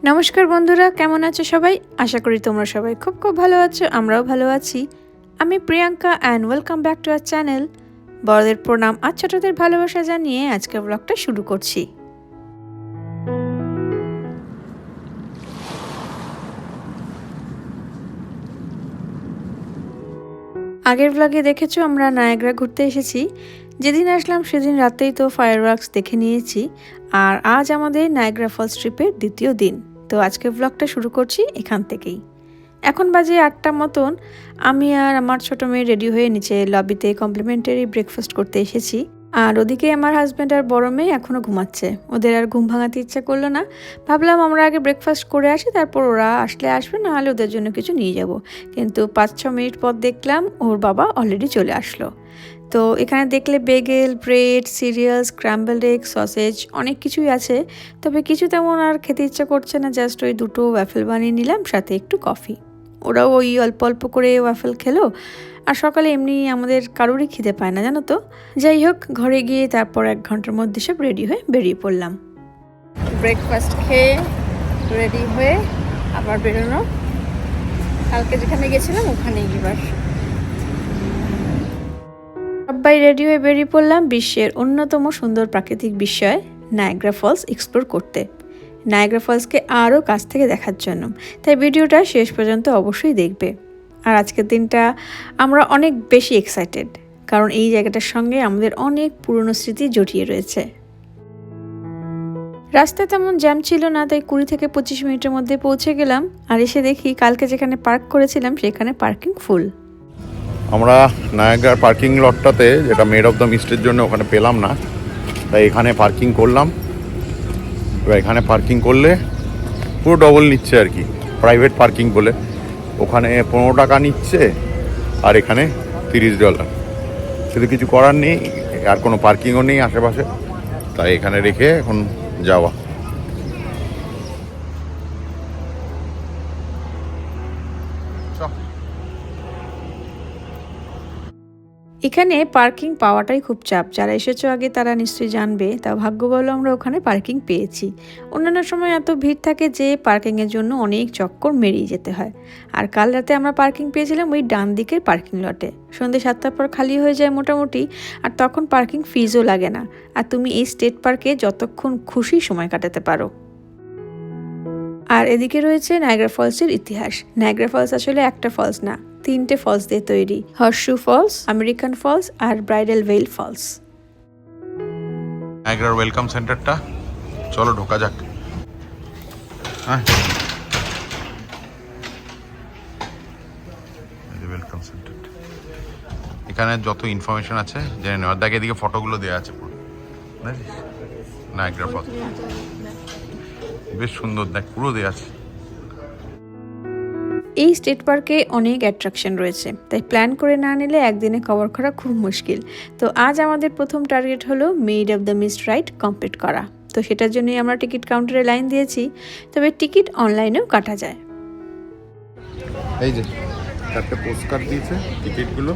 নমস্কার বন্ধুরা, কেমন আছো সবাই? আশা করি তোমরা সবাই খুব ভালো আছো। আমরাও ভালো আছি। আমি Priyanka and welcome back to our channel. বড়দের প্রণাম আর ছোটদের ভালোবাসা জানিয়ে আজকের ব্লগটা শুরু করছি। আগের ব্লগে দেখেছো আমরা নায়াগ্রা ঘুরতে এসেছি। যেদিন আসলাম সেদিন রাতেই তো ফায়ারওয়ার্কস দেখে নিয়েছি। আর আজ আমাদের নায়াগ্রা ফলস ট্রিপের দ্বিতীয় দিন। তো আজকের ব্লগটা শুরু করছি এখান থেকেই। এখন বাজে 8টা মতন। আমি আর আমার ছোট মেয়ে রেডি হয়ে নিচে লবিতে কমপ্লিমেন্টারি ব্রেকফাস্ট করতে এসেছি। আর ওদিকে আমার হাজব্যান্ড আর বড় মেয়ে এখনও ঘুমাচ্ছে। ওদের আর ঘুম ভাঙাতে ইচ্ছা করলো না। ভাবলাম আমরা আগে ব্রেকফাস্ট করে আসি, তারপর ওরা আসলে আসবে, না হলে ওদের জন্য কিছু নিয়ে যাব। কিন্তু 5-6 মিনিট পর দেখলাম ওর বাবা অলরেডি চলে আসলো। তো এখানে দেখলে bagel, bread, serial, scrambled egg, sausage অনেক কিছুই আছে। তবে কিছু তেমন আর খেতে ইচ্ছা করছে না, জাস্ট ওই দুটো ওয়াফেল বানিয়ে নিলাম, সাথে একটু কফি। ওরাও ওই অল্প অল্প করে ওয়াফেল খেলো। আর সকালে এমনি আমাদের কারোরই খিদে পায় না, জানো তো। যাই হোক, ঘরে গিয়ে তারপর 1 ঘন্টার মধ্যে সব রেডি হয়ে বেরিয়ে পড়লাম। ব্রেকফাস্ট খেয়ে রেডি হয়ে আবার বেরোনো। কালকে যেখানে গেছিলাম ওখানেই এবার সবাই রেডি হয়ে বেরিয়ে পড়লাম বিশ্বের অন্যতম সুন্দর প্রাকৃতিক বিস্ময় নায়াগ্রা ফলস এক্সপ্লোর করতে, নায়াগ্রা ফলসকে আরও কাছ থেকে দেখার জন্য। তাই ভিডিওটা শেষ পর্যন্ত অবশ্যই দেখবে। আর আজকের দিনটা আমরা অনেক বেশি এক্সাইটেড, কারণ এই জায়গাটার সঙ্গে আমাদের অনেক পুরনো স্মৃতি জড়িয়ে রয়েছে। রাস্তায় তেমন জ্যাম ছিল না, তাই 20 থেকে 25 মিনিটের মধ্যে পৌঁছে গেলাম। আর এসে দেখি কালকে যেখানে পার্ক করেছিলাম সেখানে পার্কিং ফুল। আমরা নায়াগ্রার পার্কিং লটটাতে, যেটা মেড অফ দ্য মিস্টের জন্য ওখানে পেলাম না, তাই এখানে পার্কিং করলাম। এবার এখানে পার্কিং করলে পুরো ডবল নিচ্ছে আর কি, প্রাইভেট পার্কিং বলে। ওখানে 15 টাকা নিচ্ছে আর এখানে $30। শুধু কিছু করার নেই, আর কোনো পার্কিংও নেই আশেপাশে, তাই এখানে রেখে এখন যাওয়া। এখানে পার্কিং পাওয়াটাই খুব চাপ। যারা এসেছো আগে তারা নিশ্চয়ই জানবে। তা ভাগ্য বলো আমরা ওখানে পার্কিং পেয়েছি। অন্যান্য সময় এত ভিড় থাকে যে পার্কিংয়ের জন্য অনেক চক্কর মেরিয়ে যেতে হয়। আর কাল রাতে আমরা পার্কিং পেয়েছিলাম ওই ডান দিকের পার্কিং লটে। সন্ধ্যে 7টার পর খালি হয়ে যায় মোটামুটি, আর তখন পার্কিং ফিজও লাগে না। আর তুমি এই স্টেট পার্কে যতক্ষণ খুশি সময় কাটাতে পারো। আর এদিকে রয়েছে নায়াগ্রা ফলসের ইতিহাস। নায়াগ্রা ফলস আসলে একটা ফলস না, 3টে ফলস দিয়ে তৈরি। হর্সশু ফলস, আমেরিকান ফলস আর ব্রাইডাল ভেল ফলস। নায়াগ্রার ওয়েলকাম সেন্টারটা, চলো ঢোকা যাক। হ্যাঁ, ওয়েলকাম সেন্টারটা, এখানে যত ইনফরমেশন আছে জেনে নেওয়ার। দেখ এদিকে ফটোগুলো দেওয়া আছে পুরো, বুঝলিস? নায়াগ্রা ফলস বেশ সুন্দর, দেখ পুরো দেওয়া আছে। এই স্টেট পার্কে অনেক অ্যাট্রাকশন রয়েছে, তাই প্ল্যান করে না নিলে একদিনে কভার করা খুব মুশকিল। তো আজ আমাদের প্রথম টার্গেট হলো made of the mist ride complete করা। তো সেটার জন্যই আমরা টিকিট কাউন্টারে লাইন দিয়েছি। তবে টিকিট অনলাইনেও কাটা যায়। এই যে 4টে পোস্টকার্ড দিয়েছে, টিকিটগুলো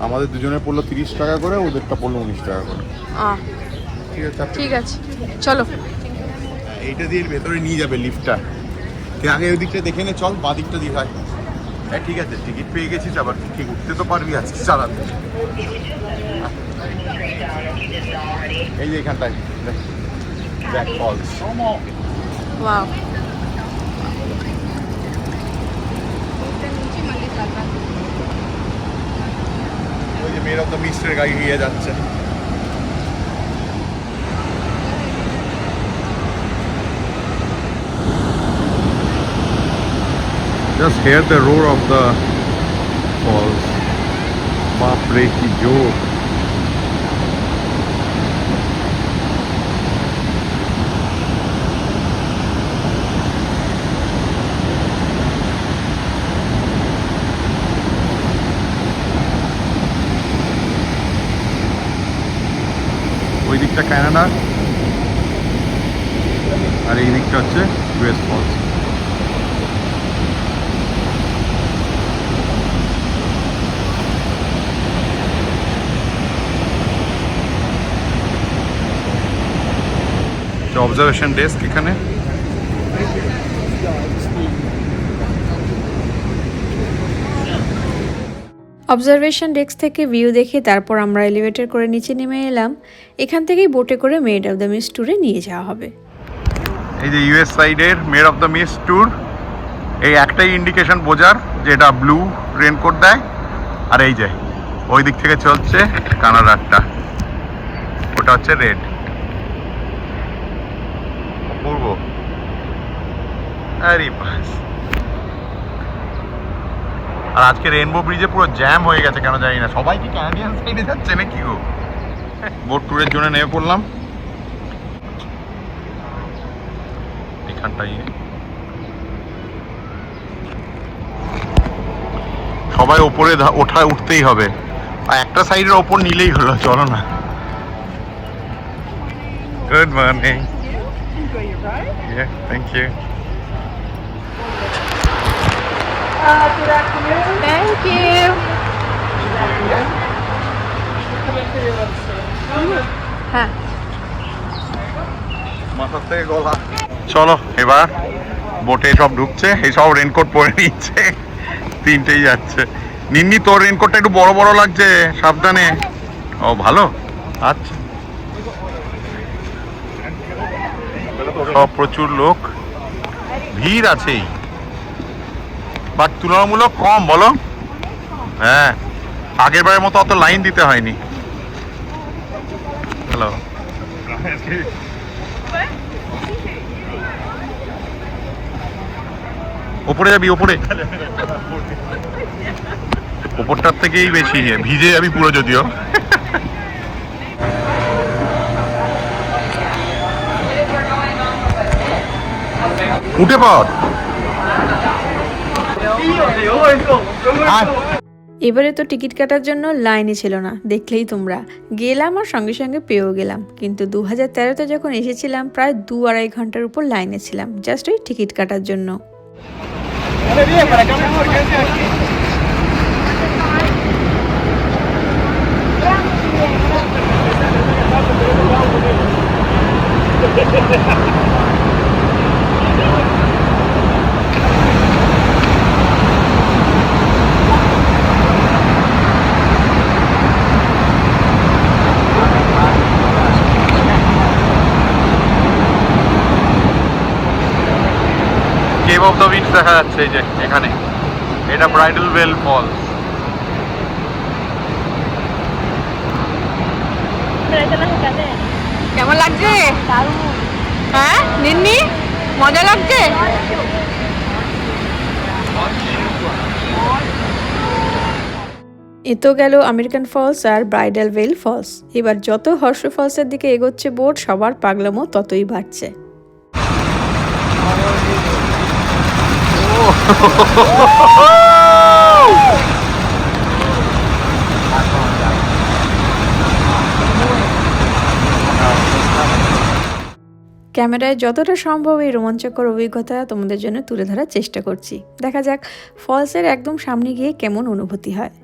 আমাদের দুজনের পড়লো 30 টাকা করে, ওদেরটা পড়লো 19 টাকা করে। ঠিক আছে, চলো। এইটা দিয়ে ভেতরে নিয়ে যাবে লিফটটা। তুই আগে ওই দিকটা দেখে নে, চল বাঁ দিকটা দিয়ে হয়। হ্যাঁ ঠিক আছে, টিকিট পেয়ে গেছিস, আবার ঠিক উঠতে তো পারবি আজকে চালাতে। এই যে এখানটায় দেখ ফলস। ওয়াও, ওই যে মেড অফ দ্য মিস্টের গাড়ি নিয়ে যাচ্ছে। Just hear the roar of the falls. बाप रे की जोर। ওই দিকটা কানাডা আর এই দিকটা হচ্ছে ইউএস ফলস। অবজারভেশন ডেস্ক এখানে। অবজারভেশন ডেস্ক থেকে ভিউ দেখে তারপর আমরা এলিভেটর করে নিচে নেমে এলাম। এখান থেকেই বোটে করে মেড অফ দ্য মিস্ট ট্যুরে নিয়ে যাওয়া হবে। এই যে ইউএস সাইডের made of the mist tour, এই একটাই ইন্ডিকেশন বোঝার যে এটা ব্লু রেনকোট দেয়, আর এই যে ওই দিক থেকে চলছে কানাডারটা, ওটা হচ্ছে রেড। অপূর্ব। আরে বাস। আর আজকে রেনবো ব্রিজে পুরো জ্যাম হয়ে গেছে, কেন জানি না, সবাই কি ক্যানাডিয়ান সাইডে যাচ্ছে নাকি গো। বোট ট্যুরের জন্য নেমে পড়লাম এখানটাই। সবাই ওপরে উঠতেই হবে, আর একটা সাইডের ওপর নিলেই হলো। চলো না। Good morning. Thank you. Good afternoon. Thank you. হ্যাঁ, মাথার থেকে গলা। চলো এবার বোটে সব ঢুকছে, এই সব রেনকোট পরে নিচ্ছে, তিনটেই যাচ্ছে। নিন্নি তোর রেনকোটটা একটু বড় বড় লাগছে, সাবধানে। ও ভালো, আচ্ছা। সব প্রচুর লোক, ভিড় আছেই, বাট তুলনামূলক কম, বলো। হ্যাঁ, আগের বারের মতো অত লাইন দিতে হয়নি। হ্যালো। ওপরে যাবি? ওপরে, ওপরটার থেকেই বেশি ভিজে যাবি পুরো, যদিও। উঠে পড়। এবারে তো টিকিট কাটার জন্য লাইনই ছিল না, দেখলেই তোমরা। গেলাম আর সঙ্গে সঙ্গে পেয়েও গেলাম, কিন্তু 2013-তে যখন এসেছিলাম প্রায় 2-2.5 ঘন্টার উপর লাইনে ছিলাম জাস্ট ওই টিকিট কাটার জন্য। কেভ অফ দ্য উইন্ডস দেখা যাচ্ছে এই যে এখানে, এটা ব্রাইডাল ওয়েল ফলস। কেমন লাগছে? হ্যাঁ নিন্নি, মজা লাগছে? এ তো গেল আমেরিকান ফলস আর ব্রাইডাল ওয়েল ফলস। এবার যত হর্ষ ফলসের দিকে এগোচ্ছে বোট, সবার পাগলামো ততই বাড়ছে। ক্যামেরায় যতটা সম্ভব এই রোমাঞ্চকর অভিজ্ঞতা তোমাদের জন্য তুলে ধরার চেষ্টা করছি। দেখা যাক ফলসের একদম সামনে গিয়ে কেমন অনুভূতি হয়।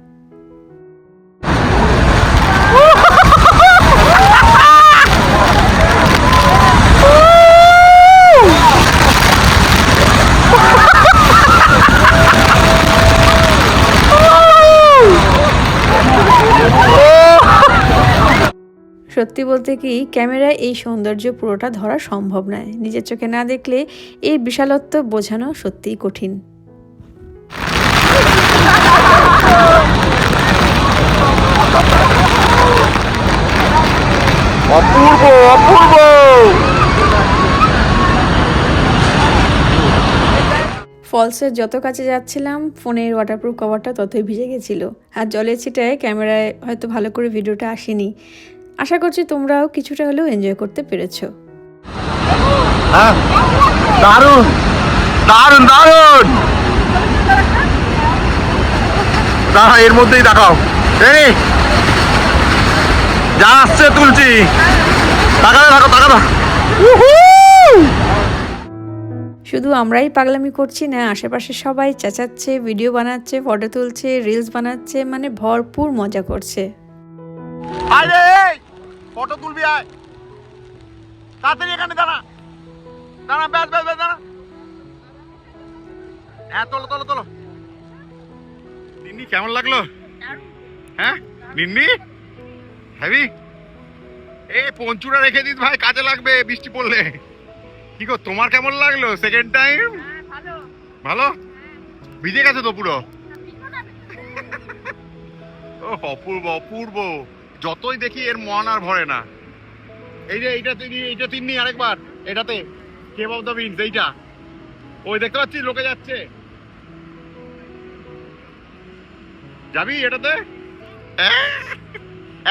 সত্যি বলতে কি, ক্যামেরায় এই সৌন্দর্য পুরোটা ধরা সম্ভব নয়, নিজের চোখে না দেখলে এই বিশালত্ব বোঝানো সত্যিই কঠিন। অপূর্ব, অপূর্ব। ফলসের যত কাছে যাচ্ছিলাম ফোনের ওয়াটারপ্রুফ কভারটা ততই ভিজে গেছিলো, আর জলের ছিটায় ক্যামেরায় হয়তো ভালো করে ভিডিওটা আসেনি। আশা করছি তোমরাও কিছুটা হলেও এনজয় করতে পেরেছো। হ্যাঁ, দারুণ দারুণ দারুণ। দাঁড়া, এর মধ্যেই দেখাও। এই যা আসছে তুলছি, তাকাতে থাকো, তাকাতে। শুধু আমরাই পাগলামি করছি না, আশেপাশে সবাই চেঁচাচ্ছে, ভিডিও বানাচ্ছে, ফটো তুলছে, রিলস বানাচ্ছে, মানে ভরপুর মজা করছে। আরে ফটো তুলবি, আয় তাড়াতাড়ি, এখানে দাঁড়া, দাঁড়া, ব্যাস ব্যাস ব্যাস, দাঁড়া। হ্যাঁ তোলো তোলো তোলো। নিন্নি কেমন লাগলো? হ্যাঁ নিন্নি হ্যাভি। এই পঞ্চুরা রেখে দিস ভাই, কাজে লাগবে বৃষ্টি পড়লে। কি গো তোমার কেমন লাগলো সেকেন্ড টাইম? ভালো ভিজে গেছে তো পুরো। ও অপূর্ব অপূর্ব, যতই দেখি এর মন আর ভরে না। এই যে এইটা তিন্নি আরেকবার এটাতে কেভ অফ দ্য উইন্ডস, এইটা ওই দেখতে পাচ্ছিস লোকে যাচ্ছে, যাবি এটাতে?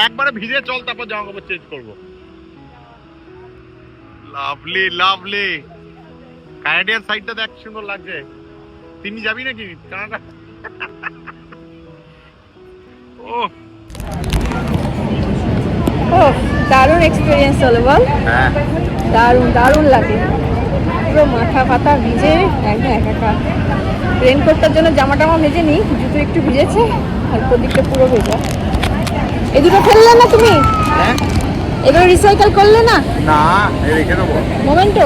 একবারে ভিজে চল, তারপর জামা কাপড় চেঞ্জ করবো। লাভলি লাভলি, কানাডিয়ান সাইডটা দেখ সুন্দর লাগছে। তিনি যাবি নাকি কানাডা? ও ও দারুণ এক্সপিরিয়েন্স হলো বল। হ্যাঁ দারুণ দারুণ লাগে, পুরো মাথা ফাতা ভিজে একদম একাকার। রেনকোটটার জন্য জামা টামা ভেজে নি, জুতো একটু ভিজেছে আর প্রদীপটা পুরো ভেজা। এই দুটো ফেললে না তুমি? হ্যাঁ এগুলো রিসাইকেল করলে না? না রেখে দেবো। মোমেন্টো।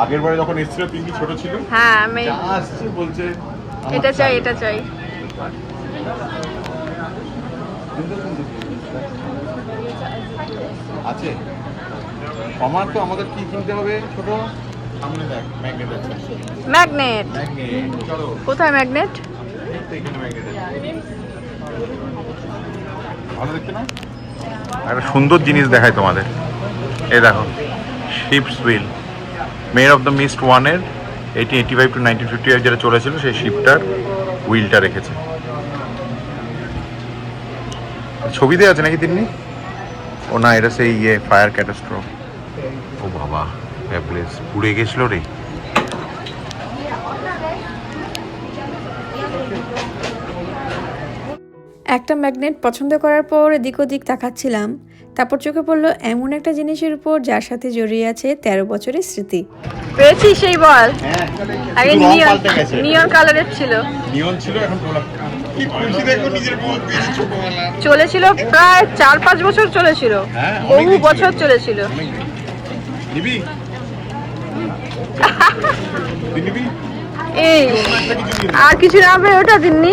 আগের বারে যখন এসেছিল তিনি ছোট ছিল। হ্যাঁ আমি আসছে বলছে এটা চাই এটা চাই। আছে আমার তো, আমাদের কি কিনতে হবে ছোট? সামনে দেখ ম্যাগনেট আছে। ম্যাগনেট ম্যাগনেট চলো। কোথায় ম্যাগনেট? এখানে ম্যাগনেট আছে, ভালো দেখতে না? একটা সুন্দর জিনিস দেখাই তোমাদের, এই দেখো ships wheel made of the mist ওয়ানের 1885 to 1955 যেটা চলেছিল সেই শিপটার হুইলটা রেখেছে। ছবি দেওয়া আছে নাকি তিন্নি? ও না, এটা সেই ফায়ার ক্যাটাস্ট্রফ। ও বাবা প্লেস পুড়ে গেছিল রে। একটা ম্যাগনেট পছন্দ করার পর এদিক ওদিক তাকাচ্ছিলাম, তারপর চোখে পড়লো এমন একটা জিনিসের উপর যার সাথে জড়িয়ে আছে 13 বছরের স্মৃতি। পেয়েছি সেই বল। হ্যাঁ আগে নিয়ন কালারের ছিল। নিয়ন ছিল, এখন গোলাপ। কি খুশি দেখো নিজের বল পেয়েছি ছোটবেলা। চলেছিল প্রায় 4-5 বছর চলেছিল, হ্যাঁ, বহু অনেকদিন বছর চলেছিল। নিবি? নিবি? এই আর কিছু না হবে ওটা দিননি।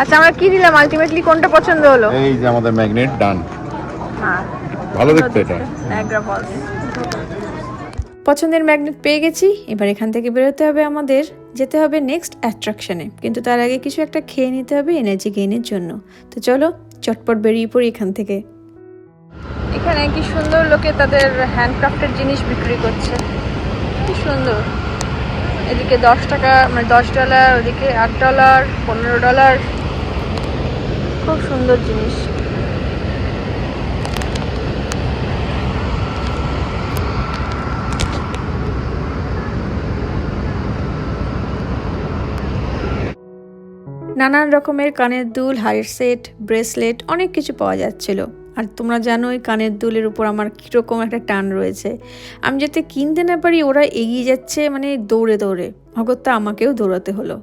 আচ্ছা আমরা কি দিলাম আলটিমেটলি, কোনটা পছন্দ হলো? এই যে আমাদের ম্যাগনেট ডান। হ্যাঁ ভালো দেখতে এটা। Niagara Falls. পছন্দের ম্যাগনেট পেয়ে গেছি, এবার এখান থেকে বেরোতে হবে আমাদের, যেতে হবে নেক্সট অ্যাট্রাকশনে। কিন্তু তার আগে কিছু একটা খেয়ে নিতে হবে এনার্জি গেইনের জন্য। তো চলো চটপট বেরিয়ে পড়ি এখান থেকে। এখানে কি সুন্দর লোকে তাদের হ্যান্ডক্রাফটের জিনিস বিক্রি করছে, কি সুন্দর। এদিকে 10 টাকা মানে $10, ওদিকে $8, $15, খুব সুন্দর জিনিস। নানান রকমের কানের দুল, হারের সেট, ব্রেসলেট, অনেক কিছু পাওয়া যাচ্ছিল। আর তোমরা জানোই কানের দুলের উপর আমার কীরকম একটা টান রয়েছে। আমি যাতে কিনতে না পারি ওরা এগিয়ে যাচ্ছে মানে দৌড়ে দৌড়ে, অগত্যা আমাকেও দৌড়াতে হলো।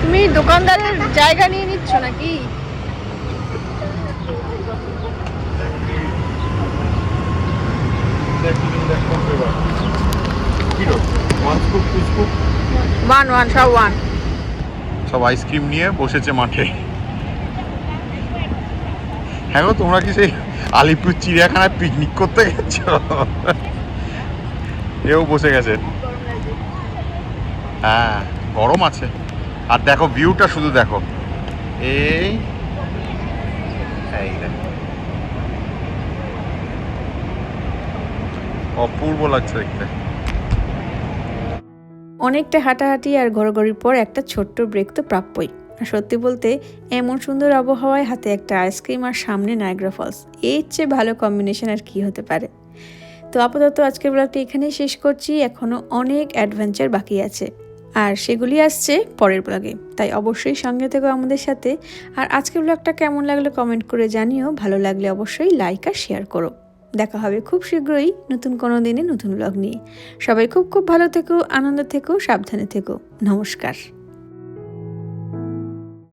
তুমি দোকানদারের জায়গা নিয়ে নিচ্ছ নাকি? ওয়ান সব ওয়ান। সব আইসক্রিম নিয়ে বসেছে মাঠে। হ্যাঁ গো, তোমরা কি সেই আলিপুর চিড়িয়াখানায় পিকনিক করতে গেছ? এও বসে গেছে। হ্যাঁ গরম আছে। আর দেখো ভিউটা শুধু দেখো, এই দেখো অপূর্ব লাগছে দেখতে। অনেকটা হাঁটাহাঁটি আর ঘোরাঘুরির পর একটা ছোট্ট ব্রেক তো প্রাপ্যই। আর সত্যি বলতে এমন সুন্দর আবহাওয়ায় হাতে একটা আইসক্রিম আর সামনে নায়াগ্রা ফলস, এর চেয়ে ভালো কম্বিনেশন আর কি হতে পারে। তো আপাতত আজকের ব্লগটা এখানেই শেষ করছি, এখনও অনেক অ্যাডভেঞ্চার বাকি আছে আর সেগুলি আসছে পরের ব্লগে, তাই অবশ্যই সঙ্গে থেকো আমাদের সাথে। আর আজকের ব্লগটা কেমন লাগলো কমেন্ট করে জানিও, ভালো লাগলে অবশ্যই লাইক আর শেয়ার করো। দেখা হবে খুব শীঘ্রই নতুন কোনো দিনে নতুন ব্লগ নিয়ে। সবাই খুব খুব ভালো থেকো, আনন্দ থেকো, সাবধানে থেকো। নমস্কার।